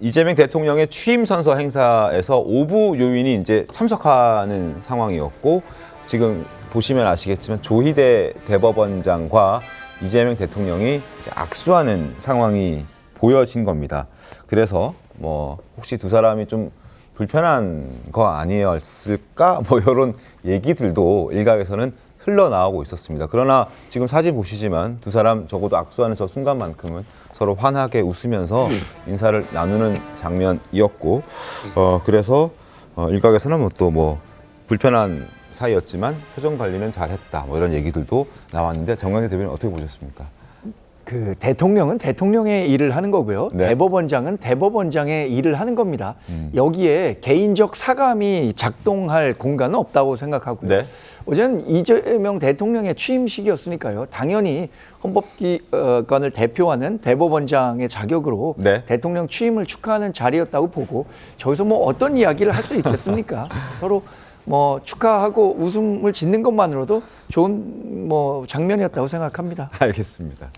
이재명 대통령의 취임 선서 행사에서 5부 요인이 이제 참석하는 상황이었고, 지금 보시면 아시겠지만 조희대 대법원장과 이재명 대통령이 이제 악수하는 상황이 보여진 겁니다. 그래서 뭐 혹시 두 사람이 좀 불편한 거 아니었을까? 뭐 이런 얘기들도 일각에서는 흘러나오고 있었습니다. 그러나 지금 사진 보시지만 두 사람 적어도 악수하는 저 순간만큼은 서로 환하게 웃으면서 인사를 나누는 장면이었고, 그래서 일각에서는 뭐 불편한 사이였지만 표정 관리는 잘했다, 뭐 이런 얘기들도 나왔는데, 정광재 대변인 어떻게 보셨습니까? 그 대통령은 대통령의 일을 하는 거고요. 네. 대법원장은 대법원장의 일을 하는 겁니다. 여기에 개인적 사감이 작동할 공간은 없다고 생각하고요. 네. 어제는 이재명 대통령의 취임식이었으니까요. 당연히 헌법기관을 대표하는 대법원장의 자격으로 네. 대통령 취임을 축하하는 자리였다고 보고, 저기서 뭐 어떤 이야기를 할 수 있겠습니까? 서로 뭐 축하하고 웃음을 짓는 것만으로도 좋은 뭐 장면이었다고 생각합니다. 알겠습니다.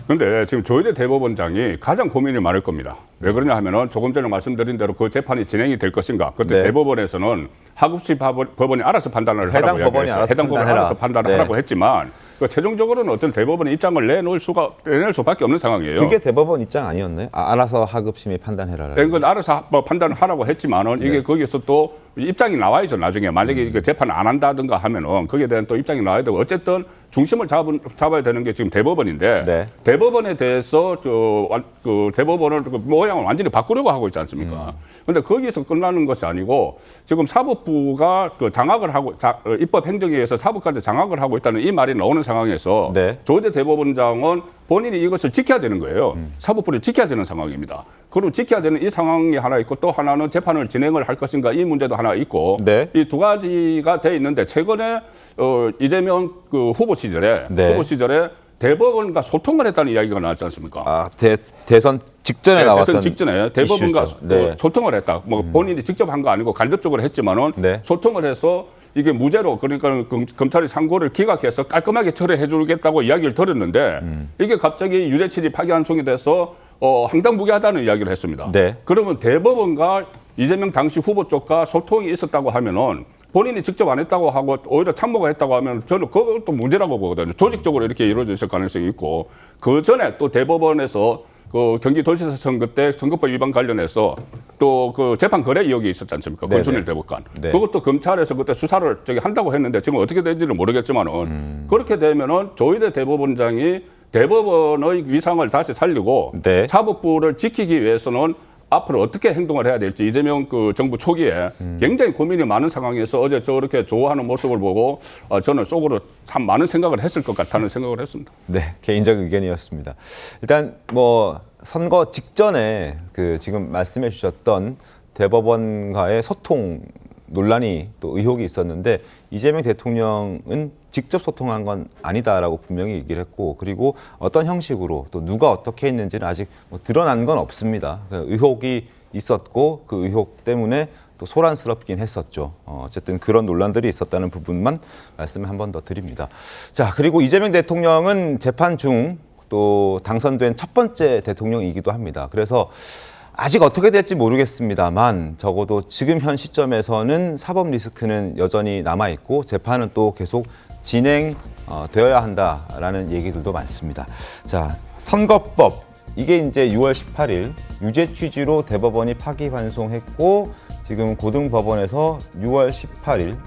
그런데 지금 조희대 대법원장이 가장 고민이 많을 겁니다. 왜 그러냐 하면은 조금 전에 말씀드린 대로 그 재판이 진행이 될 것인가. 그때 네. 대법원에서는 하급시 법원이 알아서 판단을 해당 하라고 법원이 이야기했어요. 알아서 해당 법원이 판단해라. 알아서 판단을 네. 하라고 했지만, 최종적으로는 어떤 대법원의 입장을 내낼 수밖에 없는 상황이에요. 그게 대법원 입장 아니었나요? 알아서 하급심이 판단해라. 그건 알아서 판단을 하라고 했지만은 이게 거기서 또 입장이 나와야죠. 나중에 만약에 그 재판을 안 한다든가 하면은 거기에 대한 또 입장이 나와야 되고, 어쨌든 중심을 잡아야 되는 게 지금 대법원인데, 네. 대법원에 대해서 그 대법원을 그 모양을 완전히 바꾸려고 하고 있지 않습니까? 그런데 거기에서 끝나는 것이 아니고, 지금 사법부가 그 장악을 하고 입법행정위에서 사법까지 장악을 하고 있다는 이 말이 나오는 상황에서 네. 조희대 대법원장은 본인이 이것을 지켜야 되는 거예요. 사법부를 지켜야 되는 상황입니다. 그리고 지켜야 되는 이 상황이 하나 있고, 또 하나는 재판을 진행을 할 것인가, 이 문제도 하나 있고, 네. 이 두 가지가 돼 있는데, 최근에 이재명 그 후보 시절에 대법원과 소통을 했다는 이야기가 나왔지 않습니까? 대선 직전에 나왔던 대선 직전에 대법원과 이슈죠. 네. 소통을 했다. 뭐 본인이 직접 한 거 아니고 간접적으로 했지만은 네. 소통을 해서 이게 무죄로, 그러니까 검찰이 상고를 기각해서 깔끔하게 처리해 주겠다고 이야기를 들었는데, 이게 갑자기 유죄 취지 파기환송이 돼서 황당무계하다는 이야기를 했습니다. 네. 그러면 대법원과 이재명 당시 후보 쪽과 소통이 있었다고 하면은, 본인이 직접 안 했다고 하고 오히려 참모가 했다고 하면 저는 그것도 문제라고 보거든요. 조직적으로 이렇게 이루어져 있을 가능성이 있고, 그 전에 또 대법원에서 그 경기도지사 선거 때 선거법 위반 관련해서 또 그 재판 거래 의혹이 있었지 않습니까? 권순일 대법관. 네. 그것도 검찰에서 그때 수사를 한다고 했는데, 지금 어떻게 될지는 모르겠지만은, 그렇게 되면은 조희대 대법원장이 대법원의 위상을 다시 살리고, 네. 사법부를 지키기 위해서는 앞으로 어떻게 행동을 해야 될지, 이재명 그 정부 초기에 굉장히 고민이 많은 상황에서 어제 저렇게 좋아하는 모습을 보고 저는 속으로 참 많은 생각을 했을 것 같다는 생각을 했습니다. 네, 개인적 의견이었습니다. 일단 뭐 선거 직전에 그 지금 말씀해 주셨던 대법원과의 소통 논란이 또 의혹이 있었는데, 이재명 대통령은 직접 소통한 건 아니다라고 분명히 얘기를 했고, 그리고 어떤 형식으로 또 누가 어떻게 했는지는 아직 뭐 드러난 건 없습니다. 의혹이 있었고 그 의혹 때문에 또 소란스럽긴 했었죠. 어쨌든 그런 논란들이 있었다는 부분만 말씀을 한 번 더 드립니다. 자, 그리고 이재명 대통령은 재판 중 또 당선된 첫 번째 대통령이기도 합니다. 그래서 아직 어떻게 될지 모르겠습니다만, 적어도 지금 현 시점에서는 사법 리스크는 여전히 남아있고 재판은 또 계속 진행되어야 한다라는 얘기들도 많습니다. 자, 선거법, 이게 이제 6월 18일 유죄 취지로 대법원이 파기환송했고, 지금 고등법원에서 6월 18일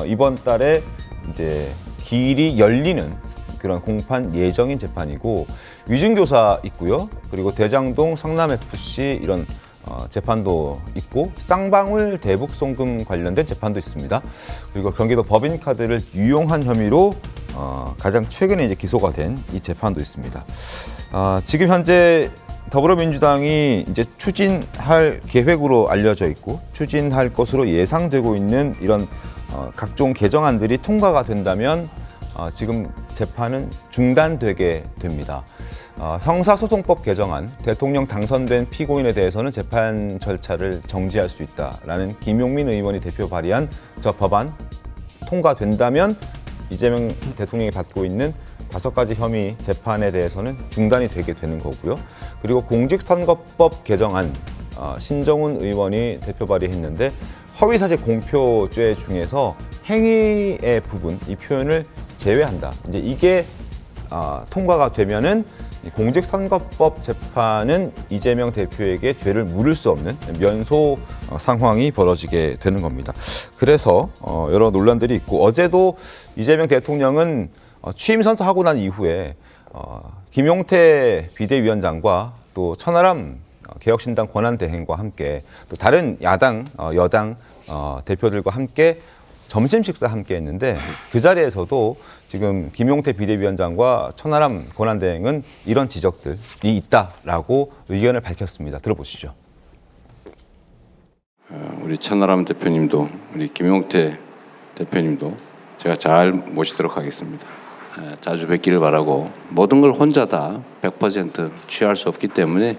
이번 달에 이제 기일이 열리는 그런 공판 예정인 재판이고, 위증교사 있고요. 그리고 대장동 성남FC 이런 재판도 있고, 쌍방울 대북송금 관련된 재판도 있습니다. 그리고 경기도 법인카드를 유용한 혐의로 가장 최근에 이제 기소가 된 이 재판도 있습니다. 지금 현재 더불어민주당이 이제 추진할 계획으로 알려져 있고, 추진할 것으로 예상되고 있는 이런 각종 개정안들이 통과가 된다면 지금 재판은 중단되게 됩니다. 형사소송법 개정안, 대통령 당선된 피고인에 대해서는 재판 절차를 정지할 수 있다라는 김용민 의원이 대표 발의한 저 법안 통과된다면, 이재명 대통령이 받고 있는 5가지 혐의 재판에 대해서는 중단이 되게 되는 거고요. 그리고 공직선거법 개정안, 신정훈 의원이 대표 발의했는데 허위사실 공표죄 중에서 행위의 부분, 이 표현을 제외한다. 이제 이게 통과가 되면은 공직선거법 재판은 이재명 대표에게 죄를 물을 수 없는 면소 상황이 벌어지게 되는 겁니다. 그래서 여러 논란들이 있고 어제도 이재명 대통령은 취임 선서하고 난 이후에 김용태 비대위원장과 또 천하람 개혁신당 권한대행과 함께 또 다른 야당, 여당 대표들과 함께 점심 식사 함께 했는데 그 자리에서도 지금 김용태 비대위원장과 천하람 권한대행은 이런 지적들이 있다라고 의견을 밝혔습니다. 들어보시죠. 우리 천하람 대표님도 우리 김용태 대표님도 제가 잘 모시도록 하겠습니다. 자주 뵙기를 바라고 모든 걸 혼자 다 100% 취할 수 없기 때문에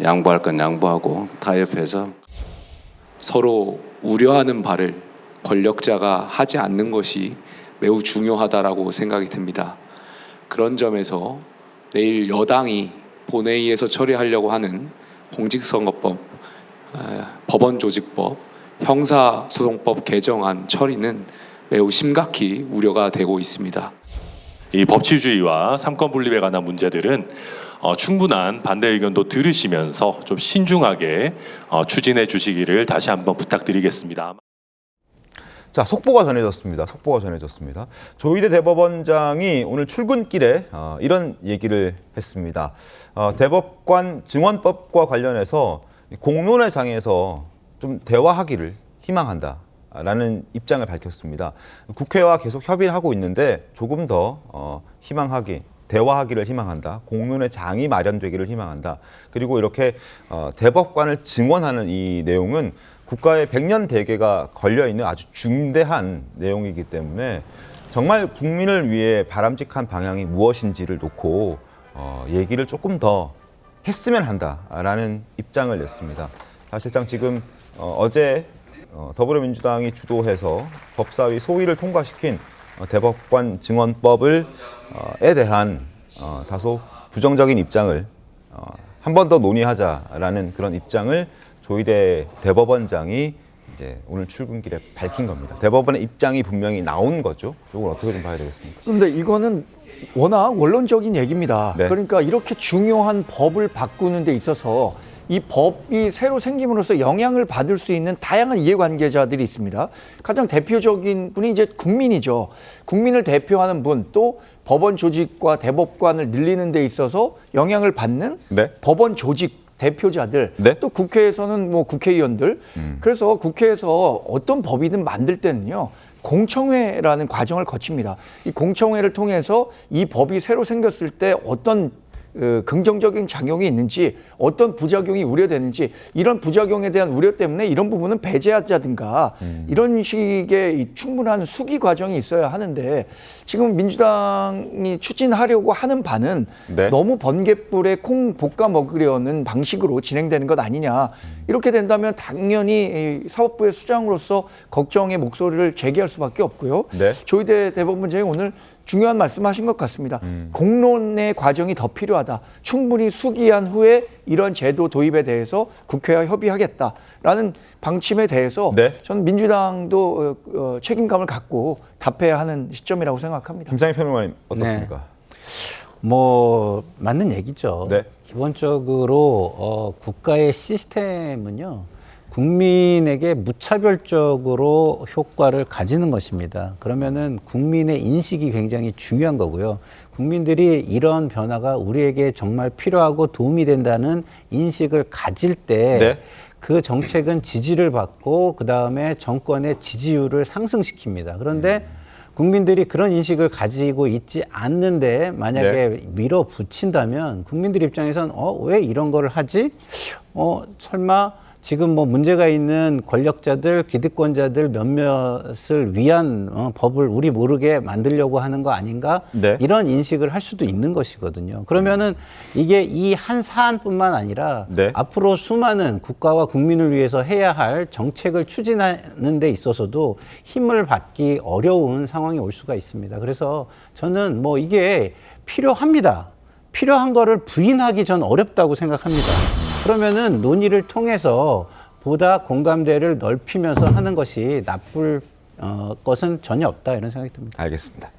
양보할 건 양보하고 타협해서 서로 우려하는 바를 권력자가 하지 않는 것이 매우 중요하다라고 생각이 듭니다. 그런 점에서 내일 여당이 본회의에서 처리하려고 하는 공직선거법, 법원조직법, 형사소송법 개정안 처리는 매우 심각히 우려가 되고 있습니다. 이 법치주의와 삼권 분립에 관한 문제들은 충분한 반대 의견도 들으시면서 좀 신중하게 추진해 주시기를 다시 한번 부탁드리겠습니다. 자, 속보가 전해졌습니다. 조희대 대법원장이 오늘 출근길에 이런 얘기를 했습니다. 대법관 증언법과 관련해서 공론의 장에서 좀 대화하기를 희망한다라는 입장을 밝혔습니다. 국회와 계속 협의를 하고 있는데 조금 더 대화하기를 희망한다. 공론의 장이 마련되기를 희망한다. 그리고 이렇게 대법관을 증언하는 이 내용은 국가의 100년 대계가 걸려있는 아주 중대한 내용이기 때문에 정말 국민을 위해 바람직한 방향이 무엇인지를 놓고 얘기를 조금 더 했으면 한다라는 입장을 냈습니다. 사실상 지금 어제 더불어민주당이 주도해서 법사위 소위를 통과시킨 대법관 증언법에 대한 다소 부정적인 입장을 한 번 더 논의하자라는 그런 입장을 조희대 대법원장이 이제 오늘 출근길에 밝힌 겁니다. 대법원의 입장이 분명히 나온 거죠. 이걸 어떻게 좀 봐야 되겠습니까? 그런데 이거는 워낙 원론적인 얘기입니다. 네. 그러니까 이렇게 중요한 법을 바꾸는 데 있어서 이 법이 새로 생김으로써 영향을 받을 수 있는 다양한 이해관계자들이 있습니다. 가장 대표적인 분이 이제 국민이죠. 국민을 대표하는 분, 또 법원 조직과 대법관을 늘리는 데 있어서 영향을 받는 네. 법원 조직 대표자들, 네. 또 국회에서는 뭐 국회의원들. 그래서 국회에서 어떤 법이든 만들 때는요, 공청회라는 과정을 거칩니다. 이 공청회를 통해서 이 법이 새로 생겼을 때 어떤 긍정적인 작용이 있는지, 어떤 부작용이 우려되는지, 이런 부작용에 대한 우려 때문에 이런 부분은 배제하자든가 이런 식의 이 충분한 수기 과정이 있어야 하는데, 지금 민주당이 추진하려고 하는 바는 네. 너무 번갯불에 콩 볶아 먹으려는 방식으로 진행되는 것 아니냐. 이렇게 된다면 당연히 이 사법부의 수장으로서 걱정의 목소리를 제기할 수밖에 없고요. 네. 조희대 대법원장이 오늘 중요한 말씀하신 것 같습니다. 공론의 과정이 더 필요하다. 충분히 수기한 후에 이런 제도 도입에 대해서 국회와 협의하겠다라는 방침에 대해서 네. 저는 민주당도 책임감을 갖고 답해야 하는 시점이라고 생각합니다. 김상희 평론가님 어떻습니까? 뭐 맞는 얘기죠. 네. 기본적으로 국가의 시스템은요, 국민에게 무차별적으로 효과를 가지는 것입니다. 그러면은 국민의 인식이 굉장히 중요한 거고요. 국민들이 이런 변화가 우리에게 정말 필요하고 도움이 된다는 인식을 가질 때 네. 그 정책은 지지를 받고 그 다음에 정권의 지지율을 상승시킵니다. 그런데 국민들이 그런 인식을 가지고 있지 않는데 만약에 밀어붙인다면 국민들 입장에선 왜 이런 거를 하지? 설마 지금 뭐 문제가 있는 권력자들, 기득권자들 몇몇을 위한 법을 우리 모르게 만들려고 하는 거 아닌가? 네. 이런 인식을 할 수도 있는 것이거든요. 그러면은 이게 이 한 사안뿐만 아니라 네. 앞으로 수많은 국가와 국민을 위해서 해야 할 정책을 추진하는 데 있어서도 힘을 받기 어려운 상황이 올 수가 있습니다. 그래서 저는 뭐 이게 필요합니다. 필요한 거를 부인하기 전 어렵다고 생각합니다. 그러면은 논의를 통해서 보다 공감대를 넓히면서 하는 것이 나쁠 것은 전혀 없다 이런 생각이 듭니다. 알겠습니다.